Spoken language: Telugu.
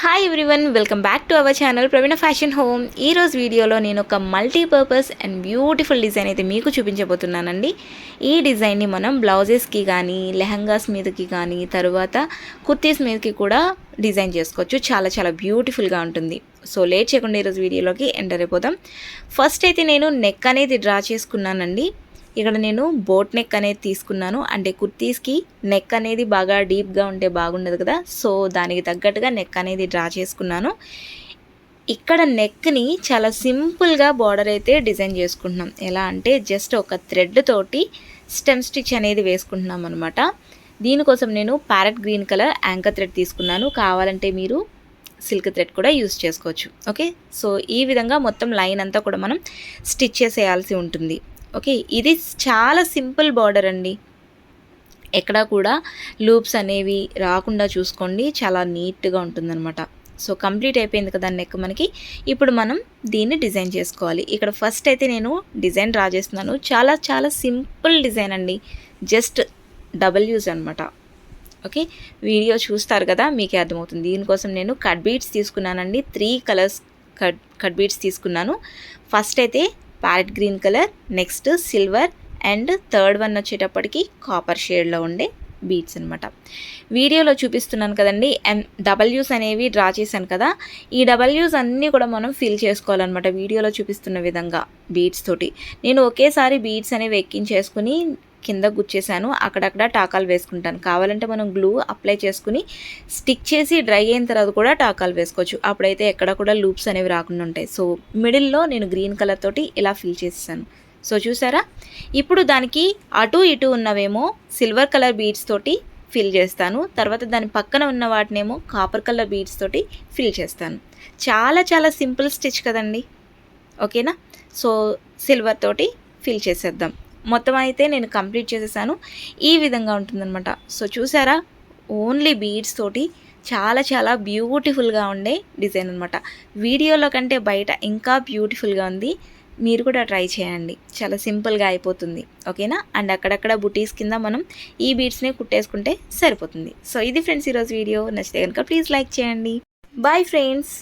Hi everyone, welcome back to our channel Praveena fashion home. ఈరోజు వీడియోలో నేను ఒక మల్టీపర్పస్ అండ్ బ్యూటిఫుల్ డిజైన్ అయితే మీకు చూపించబోతున్నానండి. ఈ డిజైన్ని మనం బ్లౌజెస్కి కానీ, లెహంగాస్ మీదకి కానీ, తర్వాత కుర్తీస్ మీదకి కూడా డిజైన్ చేసుకోవచ్చు. చాలా చాలా బ్యూటిఫుల్గా ఉంటుంది. సో లేట్ చేయకుండా ఈరోజు వీడియోలోకి ఎంటర్ అయిపోదాం. ఫస్ట్ అయితే నేను నెక్ అనేది డ్రా చేసుకున్నానండి. ఇక్కడ నేను బోట్ నెక్ అనేది తీసుకున్నాను. అంటే కుర్తీస్కి నెక్ అనేది బాగా డీప్గా ఉంటే బాగుండదు కదా, సో దానికి తగ్గట్టుగా నెక్ అనేది డ్రా చేసుకున్నాను. ఇక్కడ నెక్ని చాలా సింపుల్గా బార్డర్ అయితే డిజైన్ చేసుకుంటున్నాం. ఎలా అంటే జస్ట్ ఒక థ్రెడ్ తోటి స్టెమ్ స్టిచ్ అనేది వేసుకుంటున్నాం అనమాట. దీనికోసం నేను parrot green colour anchor thread తీసుకున్నాను. కావాలంటే మీరు సిల్క్ థ్రెడ్ కూడా యూస్ చేసుకోవచ్చు. ఓకే, సో ఈ విధంగా మొత్తం లైన్ అంతా కూడా మనం స్టిచ్ చేసేయాల్సి ఉంటుంది. ఓకే, ఇది చాలా సింపుల్ బార్డర్ అండి. ఎక్కడా కూడా లూప్స్ అనేవి రాకుండా చూసుకోండి, చాలా నీట్గా ఉంటుందన్నమాట. సో కంప్లీట్ అయిపోయింది కదా నెక్ మనకి. ఇప్పుడు మనం దీన్ని డిజైన్ చేసుకోవాలి. ఇక్కడ ఫస్ట్ అయితే నేను డిజైన్ డ్రా చేస్తున్నాను. చాలా చాలా సింపుల్ డిజైన్ అండి, జస్ట్ డబల్ యూజ్ అనమాట. ఓకే, వీడియో చూస్తారు కదా మీకే అర్థమవుతుంది. దీనికోసం నేను కట్ బీడ్స్ తీసుకున్నానండి. 3 కలర్స్ కట్ బీడ్స్ తీసుకున్నాను. ఫస్ట్ అయితే parrot green colour, next silver, and third one వచ్చేటప్పటికి కాపర్ షేడ్లో ఉండే బీడ్స్ అనమాట. వీడియోలో చూపిస్తున్నాను కదండి, డబల్యూస్ అనేవి డ్రా చేశాను కదా. ఈ డబల్యూస్ అన్నీ కూడా మనం ఫిల్ చేసుకోవాలన్నమాట వీడియోలో చూపిస్తున్న విధంగా బీడ్స్ తోటి. నేను ఒకేసారి బీడ్స్ అనేవి ఎక్కించేసుకుని కింద గుచ్చేసాను. అక్కడక్కడ టాకాలు వేసుకుంటాను. కావాలంటే మనం గ్లూ అప్లై చేసుకుని స్టిక్ చేసి డ్రై అయిన తర్వాత కూడా టాకాలు వేసుకోవచ్చు. అప్పుడైతే ఎక్కడ కూడా లూప్స్ అనేవి రాకుండా ఉంటాయి. సో మిడిల్లో నేను గ్రీన్ కలర్ తోటి ఇలా ఫిల్ చేసేసాను. సో చూసారా, ఇప్పుడు దానికి అటు ఇటు ఉన్నవేమో సిల్వర్ కలర్ బీడ్స్ తోటి ఫిల్ చేస్తాను. తర్వాత దాని పక్కన ఉన్న వాటినేమో కాపర్ కలర్ బీడ్స్ తోటి ఫిల్ చేస్తాను. చాలా చాలా సింపుల్ స్టిచ్ కదండి. ఓకేనా, సో సిల్వర్ తోటి ఫిల్ చేసేద్దాం. మొత్తం అయితే నేను కంప్లీట్ చేసేసాను. ఈ విధంగా ఉంటుందన్నమాట. సో చూసారా, ఓన్లీ బీడ్స్ తోటి చాలా చాలా బ్యూటిఫుల్గా ఉండే డిజైన్ అనమాట. వీడియోలో కంటే బయట ఇంకా బ్యూటిఫుల్గా ఉంది. మీరు కూడా ట్రై చేయండి, చాలా సింపుల్గా అయిపోతుంది. ఓకేనా, అండ్ అక్కడక్కడ బుటీస్ కింద మనం ఈ బీడ్స్ని కుట్టేసుకుంటే సరిపోతుంది. సో ఇది ఫ్రెండ్స్ ఈరోజు వీడియో. నచ్చితే కనుక ప్లీజ్ లైక్ చేయండి. Bye friends.